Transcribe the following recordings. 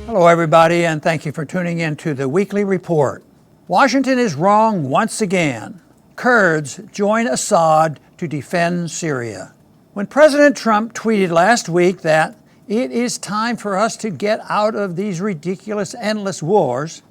Hello everybody, and thank you for tuning in to the weekly report. Washington is wrong once again. Kurds join Assad to defend Syria. When President Trump tweeted last week that it is time for us to get out of these ridiculous, endless wars,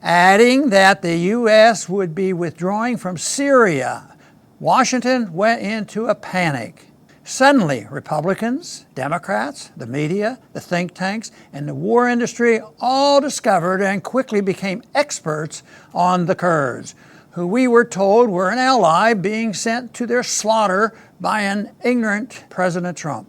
adding that the U.S. would be withdrawing from Syria, Washington went into a panic. Suddenly, Republicans, Democrats, the media, the think tanks, and the war industry all discovered and quickly became experts on the Kurds, who we were told were an ally being sent to their slaughter by an ignorant President Trump.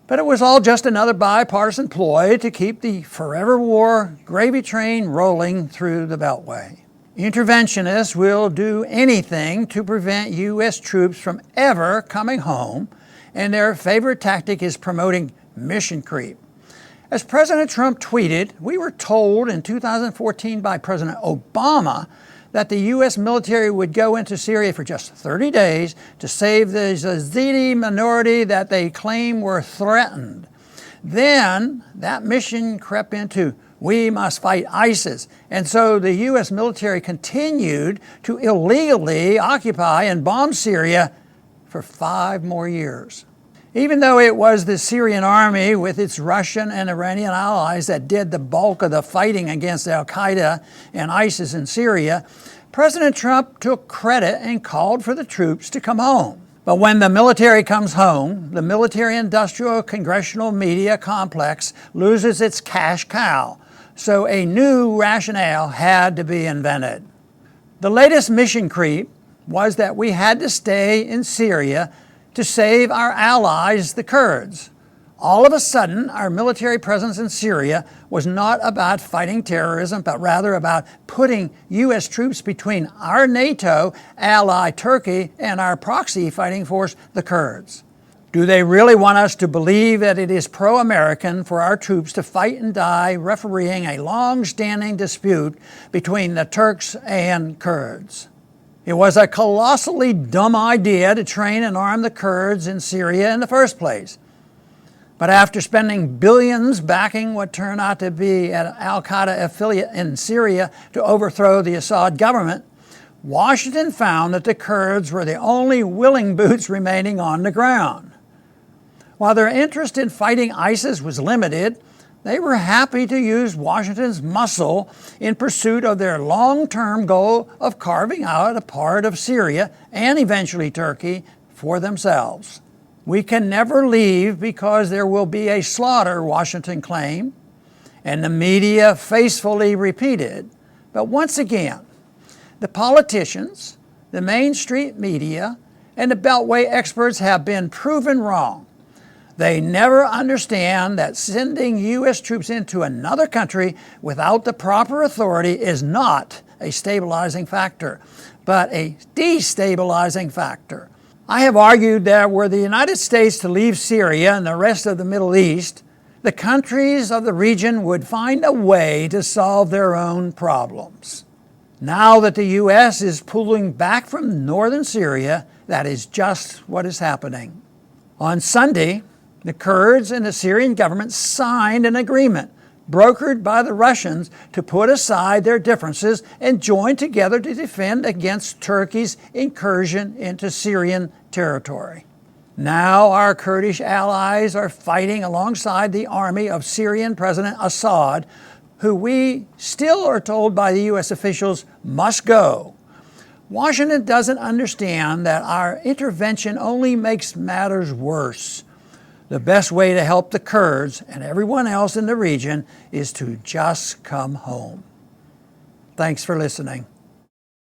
But it was all just another bipartisan ploy to keep the forever war gravy train rolling through the Beltway. Interventionists will do anything to prevent U.S. troops from ever coming home, and their favorite tactic is promoting mission creep. As President Trump tweeted, we were told in 2014 by President Obama that the U.S. military would go into Syria for just 30 days to save the Yazidi minority that they claim were threatened. Then that mission crept into, we must fight ISIS. And so the U.S. military continued to illegally occupy and bomb Syria for 5 more years. Even though it was the Syrian army with its Russian and Iranian allies that did the bulk of the fighting against al-Qaeda and ISIS in Syria, President Trump took credit and called for the troops to come home. But when the military comes home, the military-industrial congressional media complex loses its cash cow. So a new rationale had to be invented. The latest mission creep was that we had to stay in Syria to save our allies, the Kurds. All of a sudden, our military presence in Syria was not about fighting terrorism, but rather about putting U.S. troops between our NATO ally, Turkey, and our proxy fighting force, the Kurds. Do they really want us to believe that it is pro-American for our troops to fight and die refereeing a long-standing dispute between the Turks and Kurds? It was a colossally dumb idea to train and arm the Kurds in Syria in the first place. But after spending billions backing what turned out to be an al-Qaeda affiliate in Syria to overthrow the Assad government, Washington found that the Kurds were the only willing boots remaining on the ground. While their interest in fighting ISIS was limited, they were happy to use Washington's muscle in pursuit of their long-term goal of carving out a part of Syria and eventually Turkey for themselves. We can never leave because there will be a slaughter, Washington claimed, and the media faithfully repeated. But once again, the politicians, the Main Street media, and the Beltway experts have been proven wrong. They never understand that sending U.S. troops into another country without the proper authority is not a stabilizing factor, but a destabilizing factor. I have argued that were the United States to leave Syria and the rest of the Middle East, the countries of the region would find a way to solve their own problems. Now that the U.S. is pulling back from northern Syria, that is just what is happening. On Sunday, the Kurds and the Syrian government signed an agreement brokered by the Russians to put aside their differences and join together to defend against Turkey's incursion into Syrian territory. Now our Kurdish allies are fighting alongside the army of Syrian President Assad, who we still are told by the U.S. officials must go. Washington doesn't understand that our intervention only makes matters worse. The best way to help the Kurds and everyone else in the region is to just come home. Thanks for listening.